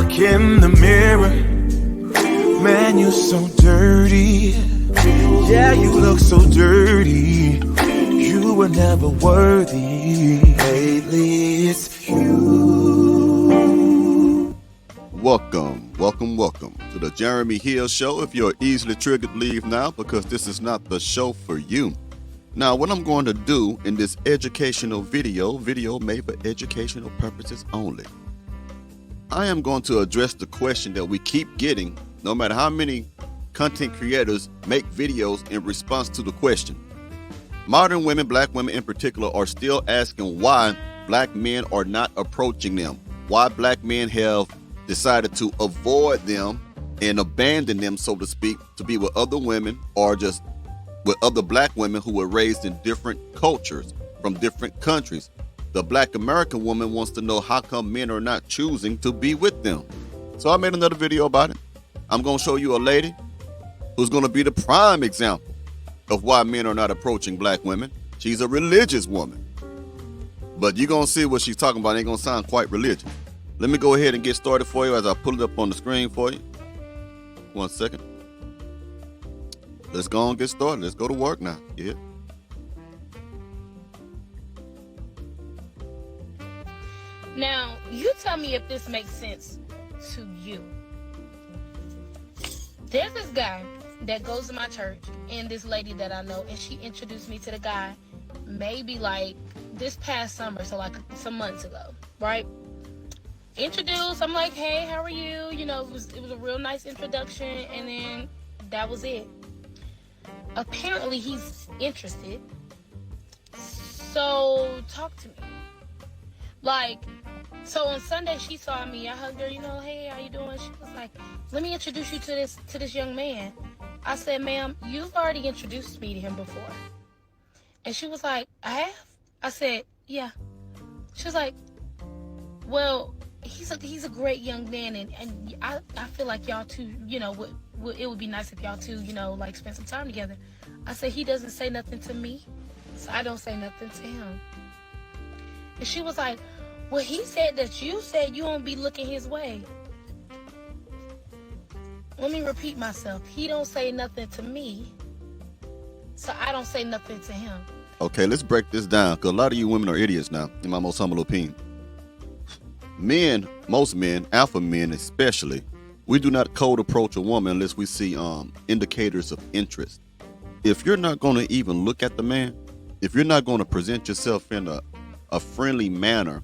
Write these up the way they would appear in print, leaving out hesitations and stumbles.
look in the mirror, man, you're so dirty. Yeah, you look so dirty. You were never worthy. Lately, it's you. Welcome to the Jeremy Hill Show. If you're easily triggered, leave now, because this is not the show for you. Now, what I'm going to do in this educational video made for educational purposes only, I am going to address the question that we keep getting, no matter how many content creators make videos in response to the question. Modern women, black women in particular, are still asking why black men are not approaching them, why black men have decided to avoid them and abandon them, so to speak, to be with other women or just with other black women who were raised in different cultures from different countries. The black American woman wants to know how come men are not choosing to be with them. So I made another video about it. I'm going to show you a lady who's going to be the prime example of why men are not approaching black women. She's a religious woman, but you're going to see what she's talking about. It ain't going to sound quite religious. Let me go ahead and get started for you as I pull it up on the screen for you. 1 second. Let's go and get started. Let's go to work now. Yeah. Now, you tell me if this makes sense to you. There's this guy that goes to my church and this lady that I know, and she introduced me to the guy maybe like this past summer, so like some months ago, right? Introduced, I'm like, hey, how are you? You know, it was a real nice introduction, and then that was it. Apparently he's interested, so talk to me. Like, so on Sunday she saw me, I hugged her, you know, hey, how you doing? She was like, let me introduce you to this young man. I said, ma'am, you've already introduced me to him before. And she was like, I have? I said, yeah. She was like, well, he's a great young man, and I feel like y'all two, you know, it would be nice if y'all two, you know, like spend some time together. I said, he doesn't say nothing to me, so I don't say nothing to him. And she was like, well, he said that you said you won't be looking his way. Let me repeat myself. He don't say nothing to me, so I don't say nothing to him. Okay, let's break this down, because a lot of you women are idiots now, in my most humble opinion. Men, most men, alpha men especially, we do not cold approach a woman unless we see indicators of interest. If you're not going to even look at the man, if you're not going to present yourself in a friendly manner,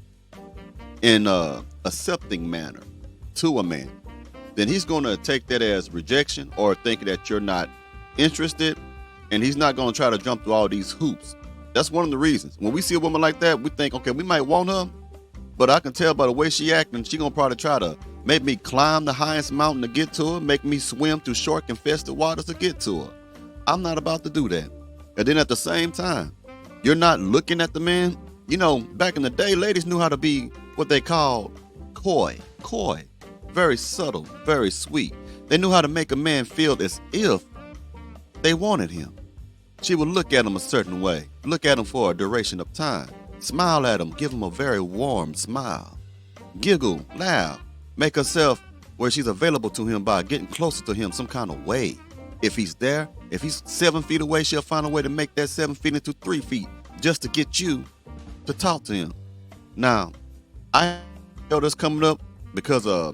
in a accepting manner to a man, then he's going to take that as rejection or think that you're not interested, and he's not going to try to jump through all these hoops. That's one of the reasons. When we see a woman like that, we think, okay, we might want her, but I can tell by the way she acting, she gonna probably try to make me climb the highest mountain to get to her, make me swim through shark-infested waters to get to her. I'm not about to do that. And then at the same time, you're not looking at the man. You know, back in the day, ladies knew how to be what they called coy, very subtle, very sweet. They knew how to make a man feel as if they wanted him. She would look at him a certain way, look at him for a duration of time, smile at him, give him a very warm smile, giggle, laugh, make herself where she's available to him by getting closer to him some kind of way. If he's there, if he's 7 feet away, she'll find a way to make that 7 feet into 3 feet just to get you to talk to him. Now, I know this coming up because a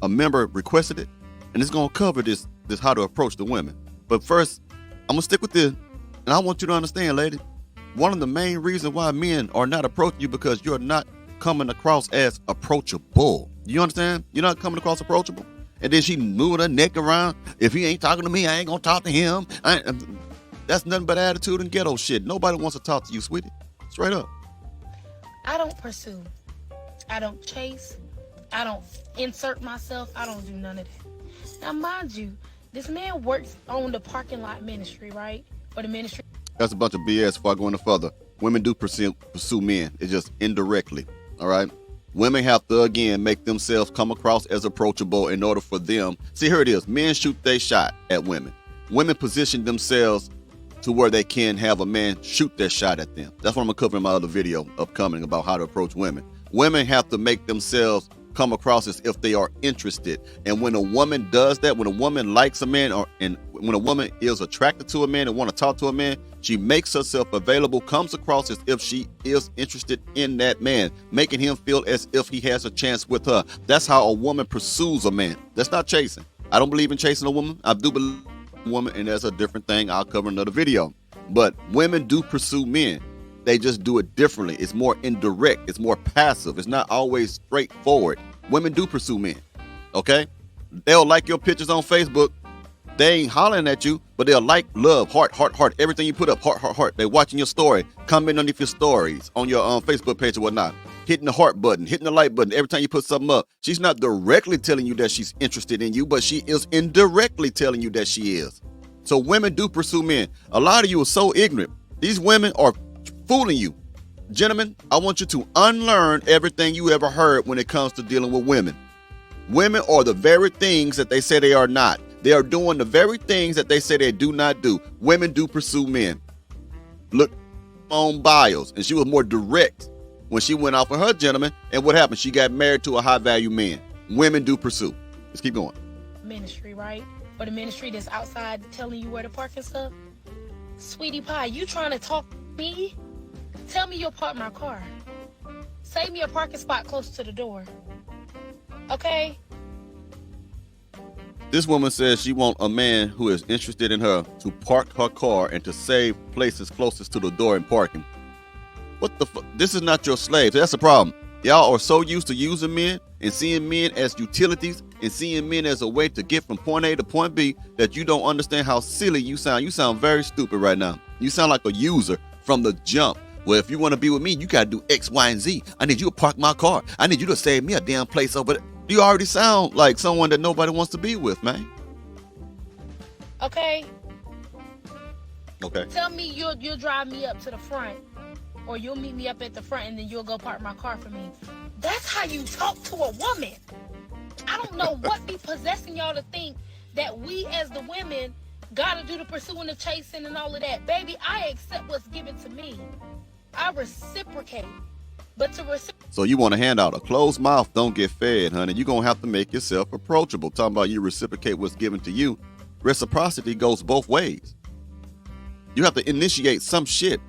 member requested it, and it's going to cover this how to approach the women. But first, I'm going to stick with this, and I want you to understand, lady, one of the main reasons why men are not approaching you because you're not coming across as approachable. You understand? You're not coming across approachable. And then she moving her neck around. If he ain't talking to me, I ain't gonna talk to him. That's nothing but attitude and ghetto shit. Nobody wants to talk to you, sweetie. Straight up. I don't pursue. I don't chase. I don't insert myself. I don't do none of that. Now, mind you, this man works on the parking lot ministry, right? Or the ministry. That's a bunch of BS before I go any further. Women do pursue men. It's just indirectly, all right? Women have to, again, make themselves come across as approachable in order for them. See, here it is. Men shoot their shot at women. Women position themselves to where they can have a man shoot their shot at them. That's what I'm going to cover in my other video upcoming about how to approach women. Women have to make themselves come across as if they are interested. And when a woman does that, when a woman likes a man, when a woman is attracted to a man and want to talk to a man, she makes herself available, comes across as if she is interested in that man, making him feel as if he has a chance with her. That's how a woman pursues a man. That's not chasing. I don't believe in chasing a woman. I do believe in a woman, and that's a different thing. I'll cover another video. But women do pursue men. They just do it differently. It's more indirect. It's more passive. It's not always straightforward. Women do pursue men. Okay? They'll like your pictures on Facebook. They ain't hollering at you, but they'll like, love, heart, heart, heart. Everything you put up, heart, heart, heart. They're watching your story, commenting underneath your stories on your Facebook page or whatnot, hitting the heart button, hitting the like button every time you put something up. She's not directly telling you that she's interested in you, but she is indirectly telling you that she is. So women do pursue men. A lot of you are so ignorant. These women are fooling you. Gentlemen, I want you to unlearn everything you ever heard when it comes to dealing with women. Women are the very things that they say they are not. They are doing the very things that they say they do not do. Women do pursue men. Look on bios, and she was more direct when she went out for her gentleman. And what happened? She got married to a high-value man. Women do pursue. Let's keep going. Ministry, right? Or the ministry that's outside telling you where to park and stuff. Sweetie pie, you trying to talk to me? Tell me you'll park my car. Save me a parking spot close to the door. Okay? This woman says she wants a man who is interested in her to park her car and to save places closest to the door and parking. What the fuck? This is not your slave. That's the problem. Y'all are so used to using men and seeing men as utilities and seeing men as a way to get from point A to point B that you don't understand how silly you sound. You sound very stupid right now. You sound like a user from the jump. Well, if you want to be with me, you got to do X, Y, and Z. I need you to park my car. I need you to save me a damn place over there. You already sound like someone that nobody wants to be with, man. Okay. Okay. Tell me you'll drive me up to the front, or you'll meet me up at the front, and then you'll go park my car for me. That's how you talk to a woman. I don't know what be possessing y'all to think that we as the women gotta do the pursuing, the chasing, and all of that. Baby, I accept what's given to me. I reciprocate. But to reciprocate. So you want a handout. A closed mouth don't get fed, honey. You're going to have to make yourself approachable. Talking about you reciprocate what's given to you. Reciprocity goes both ways. You have to initiate some shit.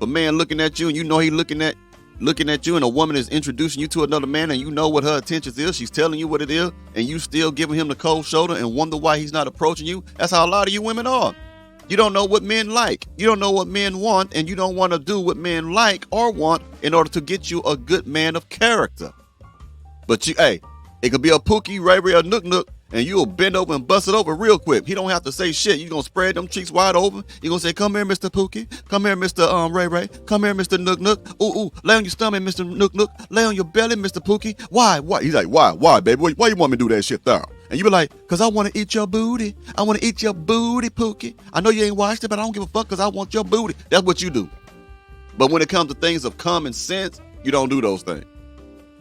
A man looking at you and you know he looking at you, and a woman is introducing you to another man and you know what her intentions is. She's telling you what it is, and you still giving him the cold shoulder and wonder why he's not approaching you. That's how a lot of you women are. You don't know what men like. You don't know what men want, and you don't want to do what men like or want in order to get you a good man of character. But it could be a Pookie, Ray Ray, or Nook Nook, and you'll bend over and bust it over real quick. He don't have to say shit. You're going to spread them cheeks wide open. You're going to say, come here, Mr. Pookie. Come here, Mr. Ray Ray. Come here, Mr. Nook Nook. Ooh, lay on your stomach, Mr. Nook Nook. Lay on your belly, Mr. Pookie. Why? He's like, why, baby? Why you want me to do that shit there? And you be like, because I want to eat your booty. I want to eat your booty, Pookie. I know you ain't watched it, but I don't give a fuck because I want your booty. That's what you do. But when it comes to things of common sense, you don't do those things.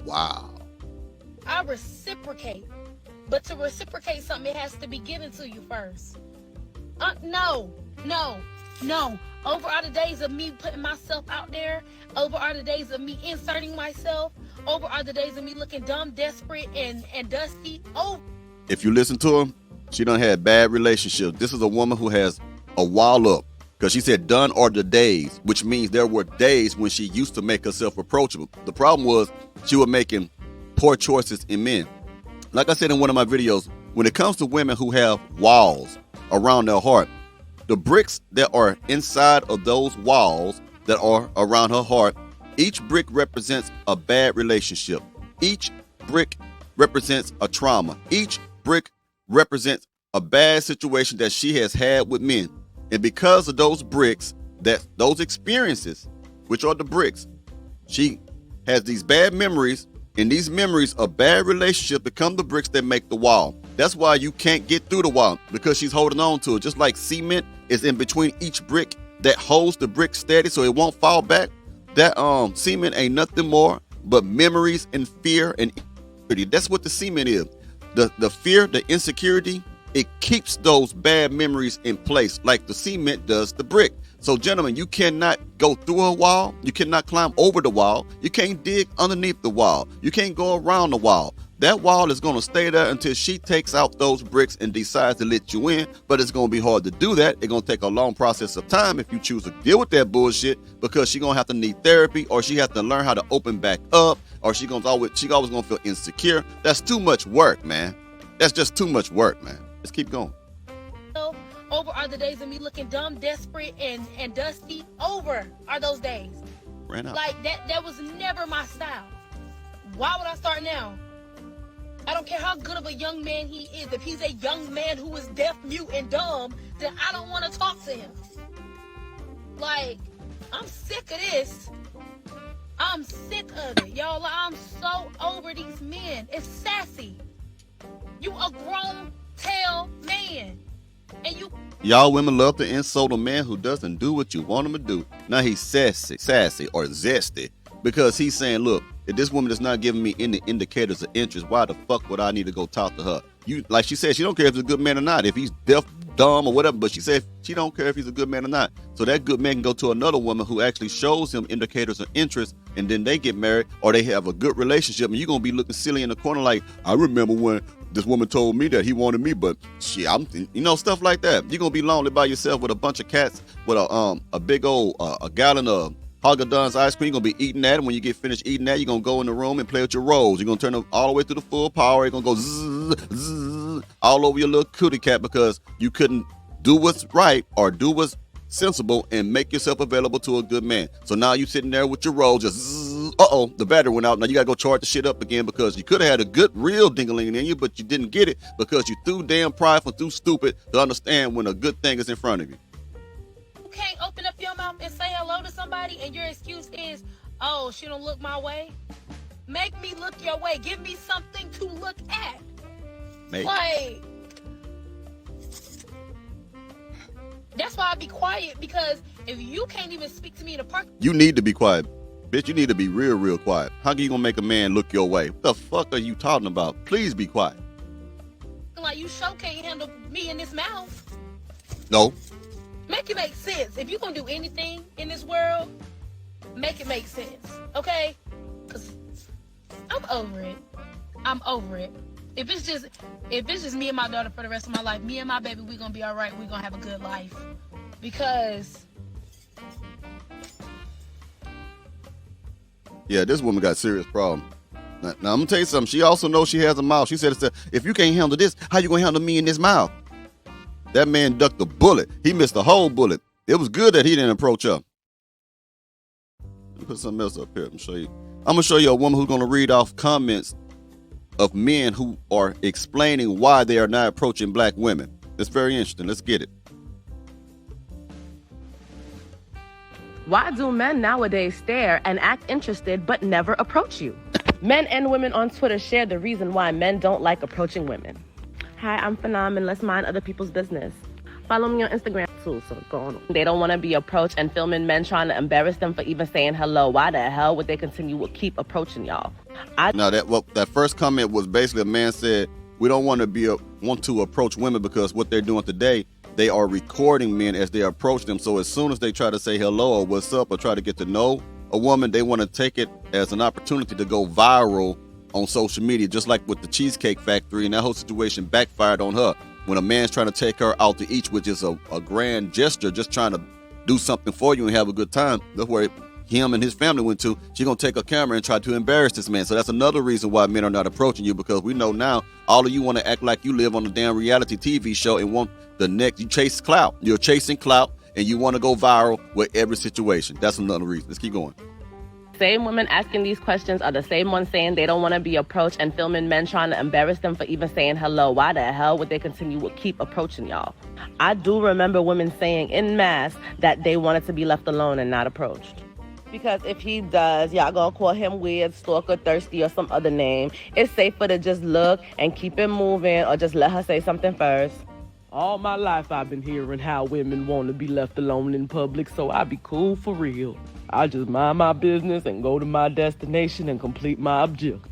Wow. I reciprocate. But to reciprocate something, it has to be given to you first. No. Over are the days of me putting myself out there. Over are the days of me inserting myself. Over are the days of me looking dumb, desperate, and dusty. Oh. If you listen to her, she done had bad relationships. This is a woman who has a wall up. Because she said done are the days, which means there were days when she used to make herself approachable. The problem was she was making poor choices in men. Like I said in one of my videos, when it comes to women who have walls around their heart, the bricks that are inside of those walls that are around her heart, each brick represents a bad relationship. Each brick represents a trauma. Each brick represents a bad situation that she has had with men. And because of those bricks, those experiences, which are the bricks, she has these bad memories, and these memories of bad relationships become the bricks that make the wall. That's why you can't get through the wall, because she's holding on to it. Just like cement is in between each brick that holds the brick steady so it won't fall back. That cement ain't nothing more but memories and fear and insecurity. That's what the cement is. The fear, the insecurity, it keeps those bad memories in place like the cement does the brick. So, gentlemen, you cannot go through a wall. You cannot climb over the wall. You can't dig underneath the wall. You can't go around the wall. That wall is going to stay there until she takes out those bricks and decides to let you in. But it's going to be hard to do that. It's going to take a long process of time if you choose to deal with that bullshit, because she's going to have to need therapy, or she has to learn how to open back up, or she always going to feel insecure. That's too much work, man. That's just too much work, man. Let's keep going. Over are the days of me looking dumb, desperate, and dusty. Over are those days. Ran out. Like, that was never my style. Why would I start now? I don't care how good of a young man he is. If he's a young man who is deaf, mute, and dumb, then I don't want to talk to him. Like, I'm sick of this. I'm sick of it, y'all. Like, I'm so over these men. It's sassy. You a grown tail man. And y'all women love to insult a man who doesn't do what you want him to do. Now he's sassy or zesty, because he's saying, look, if this woman is not giving me any indicators of interest, why the fuck would I need to go talk to her? You, like she said, she don't care if he's a good man or not, if he's deaf, dumb, or whatever, but she said she don't care if he's a good man or not. So that good man can go to another woman who actually shows him indicators of interest, and then they get married, or they have a good relationship, and you're going to be looking silly in the corner like, I remember when this woman told me that he wanted me, but shit, stuff like that. You're going to be lonely by yourself with a bunch of cats with a big old a gallon of Haagen-Dazs ice cream. You're going to be eating that, and when you get finished eating that, you're going to go in the room and play with your rolls. You're going to turn them all the way to the full power. You're going to go zzz, zzz, all over your little cootie cat because you couldn't do what's right or do what's sensible and make yourself available to a good man. So now you sitting there with your rolls, just zzz, the battery went out. Now you got to go charge the shit up again because you could have had a good real ding-a-ling in you, but you didn't get it because you too damn prideful, too stupid to understand when a good thing is in front of you. Can't open up your mouth and say hello to somebody and your excuse is, oh, she don't look my way. Make me look your way. Give me something to look at. Maybe. Like, that's why I be quiet, because if you can't even speak to me in the park, you need to be quiet. Bitch, you need to be real quiet. How are you gonna make a man look your way? What the fuck are you talking about? Please be quiet. Like, you sure can't handle me in this mouth. No. Make it make sense. If you're gonna do anything in this world, make it make sense, okay? Because I'm over it. I'm over it. If it's just me and my daughter for the rest of my life, me and my baby, we're gonna be all right. We're gonna have a good life. Because yeah, this woman got serious problem. Now I'm gonna tell you something. She also knows she has a mouth. She said, if you can't handle this, how you gonna handle me in this mouth? That man ducked a bullet. He missed a whole bullet. It was good that he didn't approach her. Let me put something else up here. I'm gonna show you a woman who's gonna read off comments of men who are explaining why they are not approaching black women. It's very interesting. Let's get it. Why do men nowadays stare and act interested but never approach you? Men and women on Twitter share the reason why men don't like approaching women. Hi, I'm Phenomenal. Let's mind other people's business. Follow me on Instagram too, so go on. They don't want to be approached and filming men trying to embarrass them for even saying hello. Why the hell would they keep approaching y'all? Now that first comment was basically a man said, we don't want to approach women because what they're doing today, they are recording men as they approach them. So as soon as they try to say hello or what's up or try to get to know a woman, they want to take it as an opportunity to go viral on social media, just like with the Cheesecake Factory, and that whole situation backfired on her. When a man's trying to take her out to eat, which is a grand gesture, just trying to do something for you and have a good time, that's where him and his family went to. She's going to take a camera and try to embarrass this man. So that's another reason why men are not approaching you, because we know now all of you want to act like you live on a damn reality TV show and want the next, you chase clout. You're chasing clout and you want to go viral with every situation. That's another reason. Let's keep going. Same women asking these questions are the same ones saying they don't want to be approached and filming men trying to embarrass them for even saying hello. Why the hell would they keep approaching y'all? I do remember women saying en masse that they wanted to be left alone and not approached. Because if he does, y'all gonna call him weird, stalker, thirsty, or some other name. It's safer to just look and keep it moving, or just let her say something first. All my life I've been hearing how women want to be left alone in public, so I be cool for real. I just mind my business and go to my destination and complete my objective.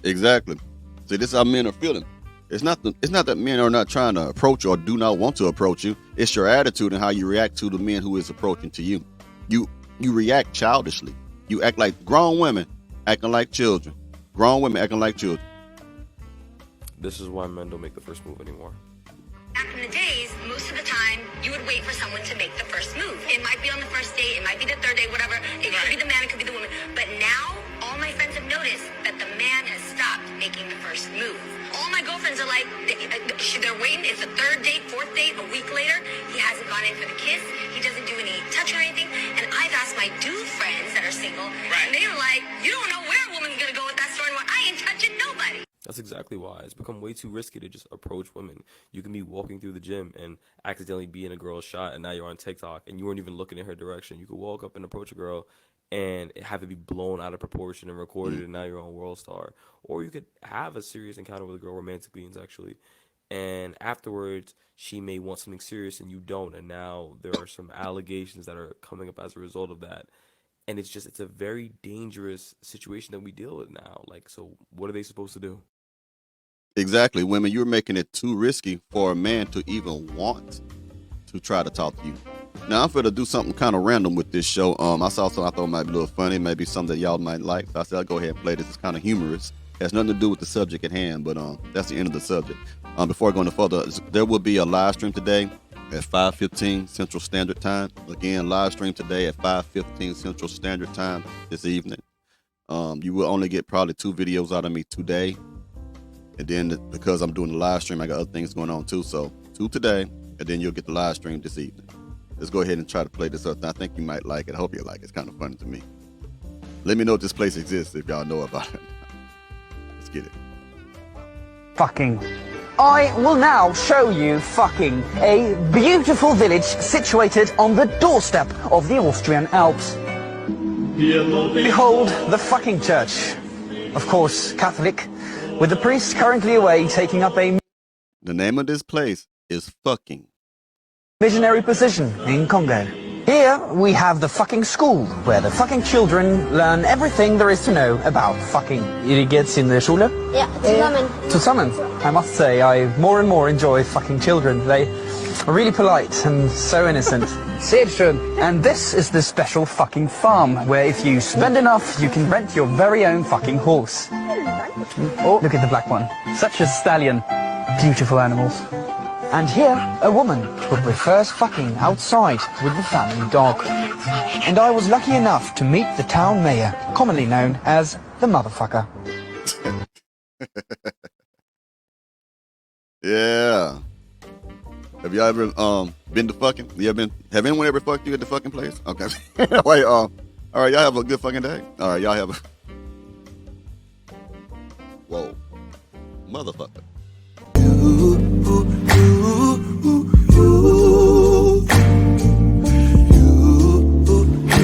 Exactly. See, this is how men are feeling. It's not that men are not trying to approach you or do not want to approach you. It's your attitude and how you react to the men who is approaching to you. You react childishly. You act like grown women acting like children. Grown women acting like children. This is why men don't make the first move anymore. Back in the days, most of the time, you would wait for someone to make the first move. It might be on the first date, it might be the third date, whatever. It could be the man, it could be the woman. But now, all my friends have noticed that the man has stopped making the first move. All my girlfriends are like, they're waiting. It's the third date, fourth date, a week later. He hasn't gone in for the kiss. He doesn't do any touch or anything. And I've asked my dude friends that are single, and they were like, you don't know where a woman's going to go with that story anymore. I ain't touching nobody. That's exactly why. It's become way too risky to just approach women. You can be walking through the gym and accidentally be in a girl's shot, and now you're on TikTok, and you weren't even looking in her direction. You could walk up and approach a girl and have it be blown out of proportion and recorded, and now you're on World Star. Or you could have a serious encounter with a girl, romantically and sexually, and afterwards she may want something serious and you don't, and now there are some allegations that are coming up as a result of that. And it's a very dangerous situation that we deal with now. Like, so what are they supposed to do? Exactly. Women, you're making it too risky for a man to even want to try to talk to you. Now, I'm going to do something kind of random with this show. I saw something I thought might be a little funny, maybe something that y'all might like. So I said, I'll go ahead and play this. It's kind of humorous. It has nothing to do with the subject at hand, but that's the end of the subject. Before I go any further, there will be a live stream today at 5:15 Central Standard Time. Again, live stream today at 5:15 Central Standard Time this evening. You will only get probably 2 videos out of me today. And then because I'm doing the live stream, I got other things going on too. So 2 today, and then you'll get the live stream this evening. Let's go ahead and try to play this up. I think you might like it. I hope you like it. It's kind of funny to me. Let me know if this place exists if y'all know about it. Let's get it. Fucking. I will now show you fucking a beautiful village situated on the doorstep of the Austrian Alps. Behold the fucking church. Of course, Catholic, with the priest currently away taking up a The name of this place is fucking. visionary position in Congo. Here we have the fucking school, where the fucking children learn everything there is to know about fucking. Ihr geht's in der Schule? Ja, zusammen. Zusammen. I must say, I more and more enjoy fucking children. They are really polite and so innocent. Sehr schön. And this is the special fucking farm, where if you spend enough, you can rent your very own fucking horse. Oh, look at the black one. Such a stallion. Beautiful animals. And here, a woman who prefers fucking outside with the family dog. And I was lucky enough to meet the town mayor, commonly known as the motherfucker. Yeah. Have y'all ever been to fucking? Have anyone ever fucked you at the fucking place? Okay. Wait, all right, y'all have a good fucking day. All right, y'all have a whoa. Motherfucker.